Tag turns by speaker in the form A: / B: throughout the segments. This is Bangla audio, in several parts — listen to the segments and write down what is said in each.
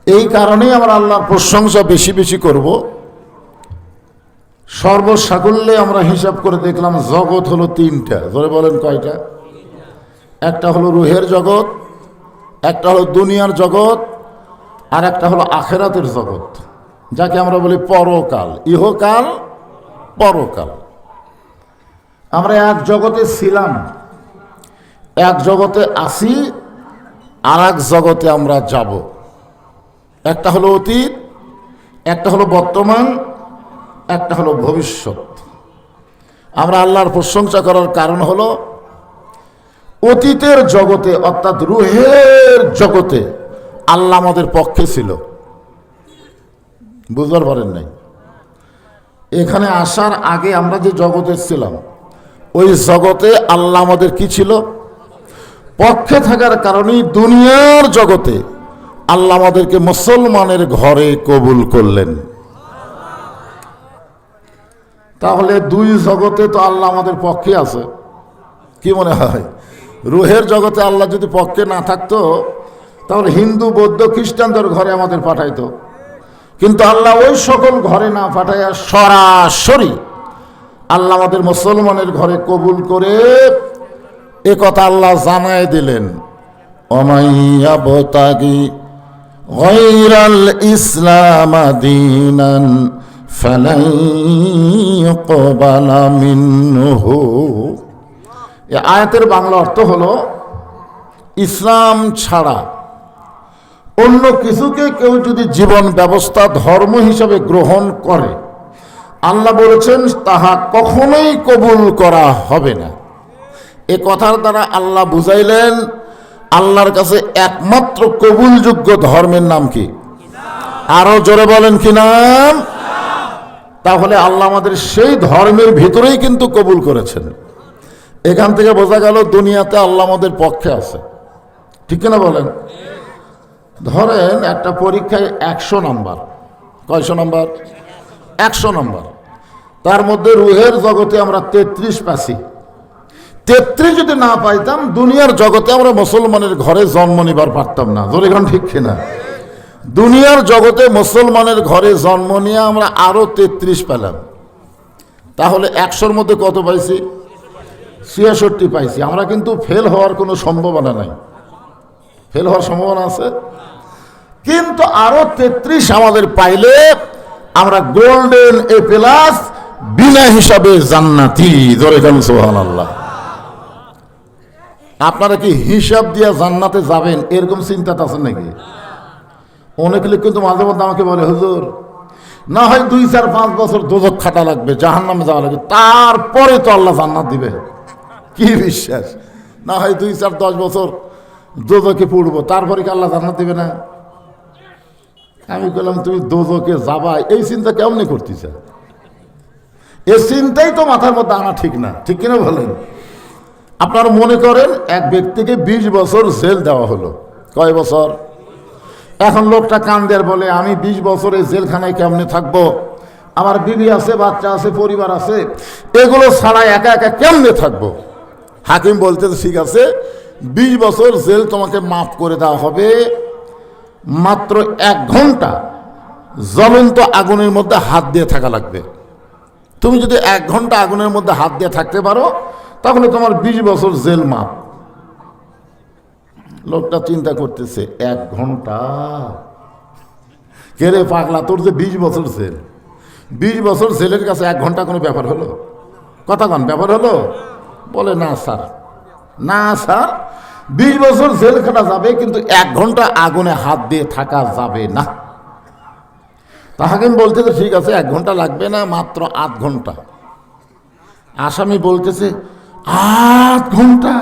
A: এই কারণেই আমরা আল্লাহর প্রশংসা বেশি বেশি করব। সর্বসাকুল্যে আমরা হিসাব করে দেখলাম জগৎ হলো তিনটা। ধরে বলেন কয়টা? একটা হলো রুহের জগৎ, একটা হলো দুনিয়ার জগৎ, আর একটা হলো আখেরাতের জগৎ, যাকে আমরা বলি পরকাল। ইহকাল, পরকাল। আমরা এক জগতে ছিলাম, এক জগতে আসি, আর এক জগতে আমরা যাব। একটা হলো অতীত, একটা হলো বর্তমান, একটা হলো ভবিষ্যৎ। আমরা আল্লাহর প্রশংসা করার কারণ হলো অতীতের জগতে অর্থাৎ রুহের জগতে আল্লাহ আমাদের পক্ষে ছিল। বুঝতে পারেন নাই? এখানে আসার আগে আমরা যে জগতে ছিলাম ওই জগতে আল্লাহ আমাদের কি ছিল? পক্ষে থাকার কারণেই দুনিয়ার জগতে আল্লাহ আমাদেরকে মুসলমানের ঘরে কবুল করলেন। তাহলে দুই জগতে তো আল্লাহ আমাদের পক্ষে আছে। কি মনে হয়? রুহের জগতে আল্লাহ যদি পক্ষে না থাকতো তাহলে হিন্দু, বৌদ্ধ, খ্রিস্টানদের ঘরে আমাদের পাঠাইতো। কিন্তু আল্লাহ ওই সকল ঘরে না পাঠাইয়া সরাসরি আল্লাহ আমাদের মুসলমানের ঘরে কবুল করে এ কথা আল্লাহ জানায় দিলেন, ওমাইয়াবতাগি গায়রাল ইসলাম দীনান ফালাই ইউকবালা মিনহু। এই আয়াতের বাংলা অর্থ হলো ইসলাম ছাড়া অন্য কিছুকে কেউ যদি জীবন ব্যবস্থা ধর্ম হিসাবে গ্রহণ করে, আল্লাহ বলেছেন তাহা কখনোই কবুল করা হবে না। এ কথার দ্বারা আল্লাহ বুঝাইলেন আল্লাহর কাছে একমাত্র কবুলযোগ্য ধর্মের নাম কি? আরো জোরে বলেন কি নাম? তাহলে আল্লাহ আমাদের সেই ধর্মের ভিতরেই কিন্তু কবুল করেছেন। এখান থেকে বোঝা গেল দুনিয়াতে আল্লাহ আমাদের পক্ষে আছে। ঠিক কিনা বলেন? ধরেন একটা পরীক্ষায় 100 নাম্বার। কয়শো নাম্বার? 100 নাম্বার। তার মধ্যে রুহের জগতে আমরা 33 পাইছি। 33 যদি না পাইতাম দুনিয়ার জগতে আমরা মুসলমানের ঘরে জন্ম নিবার পারতাম না। জোরে এখন ঠিক কিনা? দুনিয়ার জগতে মুসলমানের ঘরে জন্ম নিয়ে আমরা আরো 33 পেলাম। তাহলে 100-র মধ্যে কত পাইছি? 66 পাইছি। আমরা কিন্তু ফেল হওয়ার কোনো সম্ভাবনা নাই। ফেল হওয়ার সম্ভাবনা আছে, কিন্তু আরো 33 আমাদের পাইলে আমরা গোল্ডেন এ প্লাস বিনা হিসাবে জান্নাতি। জোরে বলেন সুবহানাল্লাহ। আপনারা কি হিসাব দিয়ে জান্নাতে যাবেন এরকম চিন্তা আছেন নাকি? অনেকে কিন্তু মাঝে মধ্যে আমাকে বলে, হুজুর না হয় 2-4-5 বছর দোজখ খাটা লাগবে, জাহান্নামে যাওয়া লাগবে, তারপরে তো আল্লাহ জান্নাত দিবে। কি বিশ্বাস? না হয় 2-4-10 বছর দোজখে পড়বো, তারপরে কি আল্লাহ জান্নাত দিবে না? আমি বললাম তুমি দোজখে যাবা এই চিন্তা কেমনে করতেছে? এই চিন্তাই তো মাথার মধ্যে আনা ঠিক না। ঠিক কিনা বলেন? আপনারা মনে করেন এক ব্যক্তিকে 20 বছর জেল দেওয়া হলো। কয় বছর? এখন লোকটা কান্দের বলে আমি 20 বছরে জেলখানায় কেমনে থাকবো, আমার বিবি আছে, বাচ্চা আছে, পরিবার আছে, এগুলো ছাড়া একা একা কেমনে থাকবো? হাকিম বলতে ঠিক আছে 20 বছর জেল তোমাকে মাফ করে দেওয়া হবে, মাত্র 1 ঘন্টা জ্বলন্ত আগুনের মধ্যে হাত দিয়ে থাকা লাগবে। তুমি যদি 1 ঘন্টা আগুনের মধ্যে হাত দিয়ে থাকতে পারো তাহলে তোমার 20 বছর জেল মাফ। লোকটা চিন্তা করতেছে 1 ঘন্টা? কে রে পাগলা, তোর যে 20 বছর জেল, 20 বছর জেলের কাছে 1 ঘন্টা কোনো ব্যাপার হলো? কথা কন, ব্যাপার হলো? বলে না স্যার, না স্যার, 20 বছর জেল খাটা যাবে কিন্তু 1 ঘন্টা আগুনে হাত দিয়ে থাকা যাবে না। তা হাকিম বলতেছে ঠিক আছে 1 ঘন্টা লাগবে না, মাত্র 8 ঘন্টা। আসামি বলতেছে 8 ঘন্টা?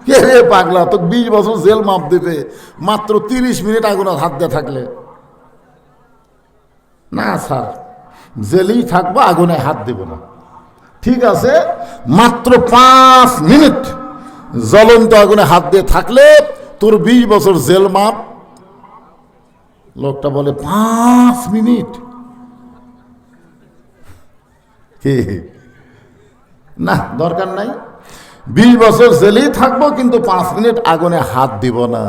A: কে রে পাগলা, তো 20 বছর জেল মাপ দেবে মাত্র 30 মিনিট আগুনে হাত দিয়ে থাকলে? না স্যার, জেলেই থাকবো, আগুনে হাত দেব না। ঠিক আছে, মাত্র 5 মিনিট জ্বলন্ত আগুনে হাত দিয়ে থাকলে তোর 20 বছর জেল মাপ। লোকটা বলে 5 মিনিট? না, দরকার নাই, 20 বছর জেলেই থাকবো কিন্তু 5 মিনিট আগুনে হাত দিব না।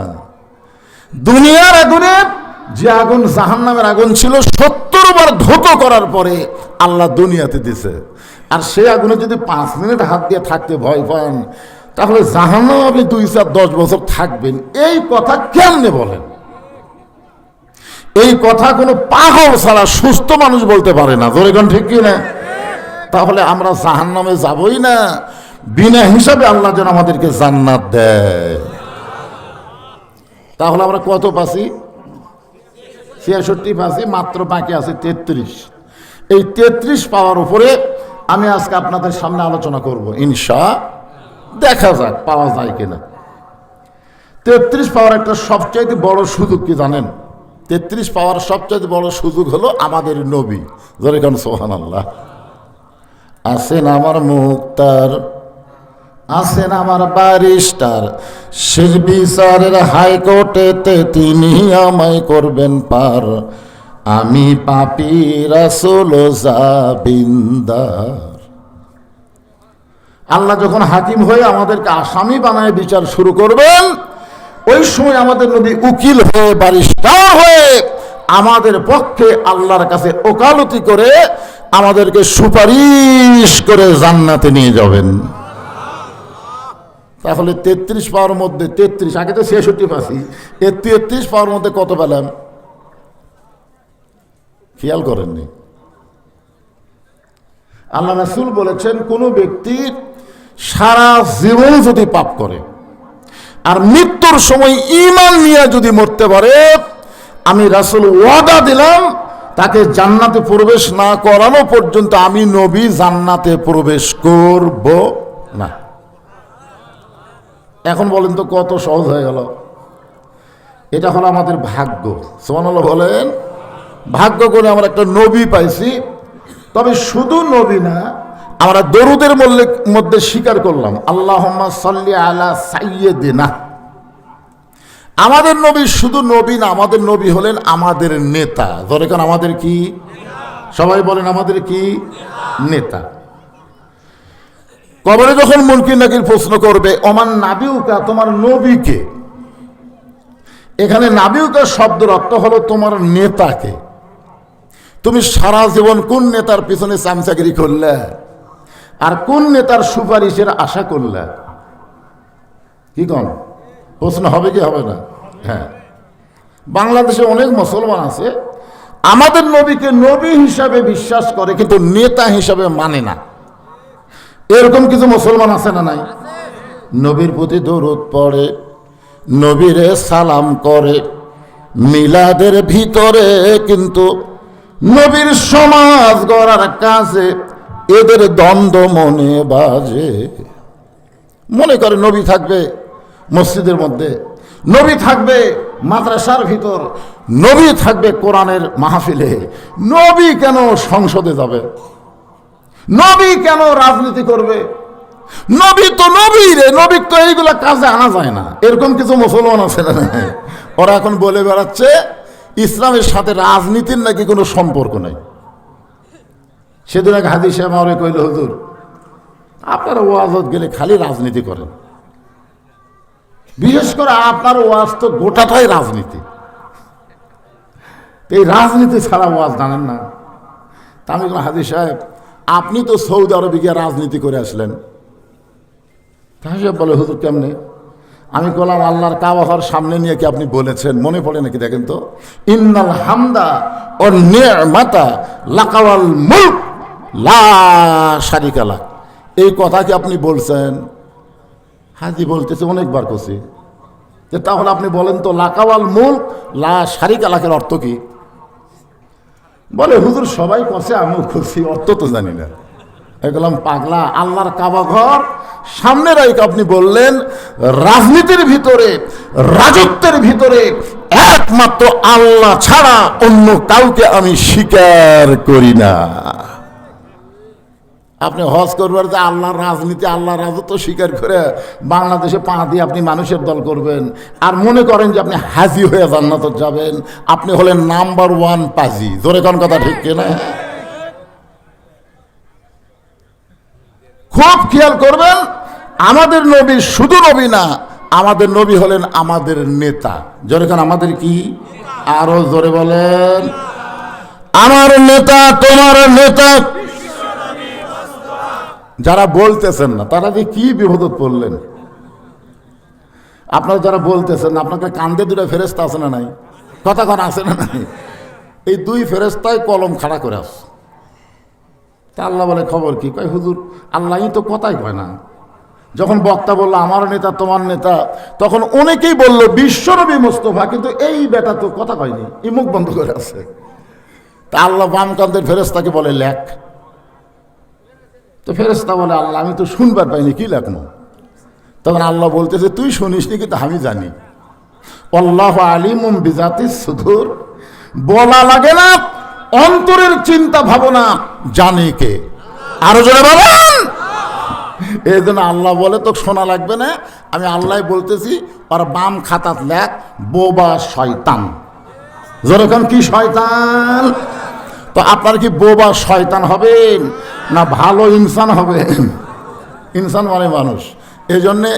A: দুনিয়ার আগুনে যে আগুন জাহান্নামের আগুন ছিল 70 বার ধৌত করার পরে আল্লাহ দুনিয়াতে দিছে। আর সেই আগুনে যদি 5 মিনিট হাত দিয়ে থাকতে ভয় পান, তাহলে জাহান্নামে আপনি 2-4-10 বছর থাকবেন, এই কথা কেমনে বলেন? এই কথা কোনো পাগল ছাড়া সুস্থ মানুষ বলতে পারে না। জোরে কোন ঠিক কি না? তাহলে আমরা জাহান্নামে যাবই না, বিনা হিসাবে আল্লাহ যেন আমাদেরকে জান্নাত দেয়। তাহলে আমরা কত পাচ্ছি? 66 পাচ্ছি, মাত্র বাকি আছে 33। এই 33 পাওয়ার উপরে আমি আজকে আপনাদের সামনে আলোচনা করব ইনশাআল্লাহ। দেখা যাক পাওয়া যায় কিনা। 33 পাওয়ার একটা সবচাইতে বড় সুযোগ কি জানেন? 33 পাওয়ার সবচাইতে বড় সুযোগ হলো আমাদের নবী। জোরে কোন সুবহানাল্লাহ। আছেন আমার মুক্তার, আছেন আমার ব্যারিস্টার, শেষ বিচারের হাইকোর্টেতে তিনি আমায় করবেন পার। আমি পাপী রাসূল জাবিন্দার। আল্লাহ যখন হাকিম হয়ে আমাদেরকে আসামি বানায় বিচার শুরু করবেন, ওই সময় আমাদের নবী উকিল হয়ে, ব্যারিস্টার হয়ে আমাদের পক্ষে আল্লাহর কাছে ওকালতি করে আমাদেরকে সুপারিশ করে জান্নাতে নিয়ে যাবেন। তাহলে 33 পাওয়ার মধ্যে 33, আগে তো 66 পাচ্ছি, 33 পাওয়ার মধ্যে কত পেলাম খেয়াল করেননি? আল্লাহ রাসূল বলেছেন, কোন ব্যক্তির সারা জীবন যদি পাপ করে আর মৃত্যুর সময় ঈমান নিয়ে যদি মরতে পারে, আমি রাসূল ওয়াদা দিলাম তাকে জান্নাতে প্রবেশ না করানো পর্যন্ত আমি নবী জান্নাতে প্রবেশ করব না। এখন বলেন তো কত সহজ হয়ে গেল? এটা হলো আমাদের ভাগ্য। সুবহানাল্লাহ বলেন। ভাগ্য করে আমরা একটা নবী পাইছি। তবে শুধু নবী না, আমরা দরুদের মধ্যে স্বীকার করলাম আল্লাহুম্মা সাল্লি আলা সাইয়্যিদিনা। আমাদের নবী শুধু নবী না, আমাদের নবী হলেন আমাদের নেতা। ধরে কেন আমাদের কি? সবাই বলেন আমাদের কি? নেতা। কবরে যখন মুনকির নাকির প্রশ্ন করবে, ওমান নাবিউকা, তোমার নবীকে, এখানে নাবিউকা শব্দের অর্থ হলো তোমার নেতাকে। তুমি সারা জীবন কোন নেতার পিছনে চামচাগিরি করলে আর কোন নেতার সুপারিশের আশা করলে? কি কন? প্রশ্ন হবে কি হবে না? হ্যাঁ, বাংলাদেশে অনেক মুসলমান আছে আমাদের নবীকে নবী হিসাবে বিশ্বাস করে কিন্তু নেতা হিসাবে মানে না। এরকম কিছু মুসলমান আছে না নাই? নবীর প্রতি দরুদ পড়ে, নবীরে সালাম করে, মিলাদের ভিতরে কিন্তু নবীর সমাজ গড়ার কাজে এদের দ্বন্দ্ব মনে বাজে। মনে করে নবী থাকবে মসজিদের মধ্যে, নবী থাকবে মাদ্রাসার ভিতর, নবী থাকবে কোরআনের মাহফিলে, নবী কেন সংসদে যাবে, নবী কেন রাজনীতি করবে, নবী তো নবী রে, নবী তো এইগুলা কাজে আনা যায় না। এরকম কিছু মুসলমান আছে না? ওরা এখন বলে বেড়াচ্ছে ইসলামের সাথে রাজনীতির নাকি কোনো সম্পর্ক নাই। সেদিন এক হাদিস সাহেব আমারে কইল, হুজুর আপনারা ওয়াজত গেলে খালি রাজনীতি করেন, বিশেষ করে আপনার ওয়াজ তো গোটাটাই রাজনীতি, এই রাজনীতি ছাড়া ওয়াজ জানেন না। তা আমি বললাম, হাদিস সাহেব আপনি তো সৌদি আরবে গিয়ে রাজনীতি করে আসলেন। তাই সাহেব বলে, হুজুর কেমনে? আমি বললাম, আল্লাহর কাবা ঘর সামনে নিয়ে কি আপনি বলেছেন? মনে পড়ে নাকি? দেখেন তো, ইন্নাল হামদা ও নি'মাতা লাকাওয়াল মুলক লা শারিকা লাক। এই কথা কি আপনি বলছেন? হাজি বলতেছে, অনেকবার করছি। তাহলে আপনি বলেন তো লাকাওয়াল মুলক লা শারিকা লাকের অর্থ কি? বলে, হুজুর সবাই কষে, আমিও করছি, অর্থ তো জানি না। বললাম, পাগলা, আল্লাহর কাবা ঘর সামনে রাইকে আপনি বললেন রাজনীতির ভিতরে, রাজত্বের ভিতরে একমাত্র আল্লাহ ছাড়া অন্য কাউকে আমি স্বীকার করি না। আপনি হজ করবার যে আল্লাহর রাজনীতি, আল্লাহর রাজত্ব স্বীকার করে বাংলাদেশে পা দিয়ে আপনি মানুষের দল করবেন আর মনে করেন যে আপনি হাজি হয়ে জান্নাতে যাবেন, আপনি হলেন নাম্বার 1 পাজি। জোরে কোন কথা ঠিক কিনা? খুব খেয়াল করবেন, আমাদের নবী শুধু নবী না, আমাদের নবী হলেন আমাদের নেতা। জোরে কোন আমাদের কি? আরো জোরে বলেন, আমার নেতা তোমার নেতা। যারা বলতেছেন না তারা যে কি বিপদত পড়লেন। আপনারা যারা বলতেছেন আপনাকে কান্দে দুটো ফেরেস্তা আছে না নাই, কথা কথা আছে না নাই, এই দুই ফেরেস্তায় কলম খাড়া করে আস। তা আল্লাহ বলে খবর কি? কয় হুজুর আল্লাহই তো কথাই কয় না। যখন বক্তা বললো আমার নেতা তোমার নেতা, তখন অনেকেই বলল বিশ্বনবী মুস্তাফা, কিন্তু এই বেটা তো কথা কয়নি, এই মুখ বন্ধ করে আছে। তা আল্লাহ বাম কান্দের ফেরেস্তাকে বলে লেখ। তো ফেরেস্তা বলে আল্লাহ আমি তো শুনবার পাইনি, কি লেখনো? তখন আল্লাহ বলতেছে তুই শুনিসনি কিন্তু আমি জানি। আল্লাহু আলিমুম বিজাতিস সুদূর, বলা লাগে না, অন্তরের চিন্তা ভাবনা জানে কে? আরো জোরে বলেন। এই জন্য আল্লাহ বলে তো শোনা লাগবে না, আমি আল্লাহ বলতেছি, আর বাম খাতাত লেখ বোবা শয়তান। যেরকম কি শয়তান? তো আপনার কি বোবা শয়তান হবেন না ভালো ইনসান হবেন? ইনসান মানে মানুষ। এই জন্যে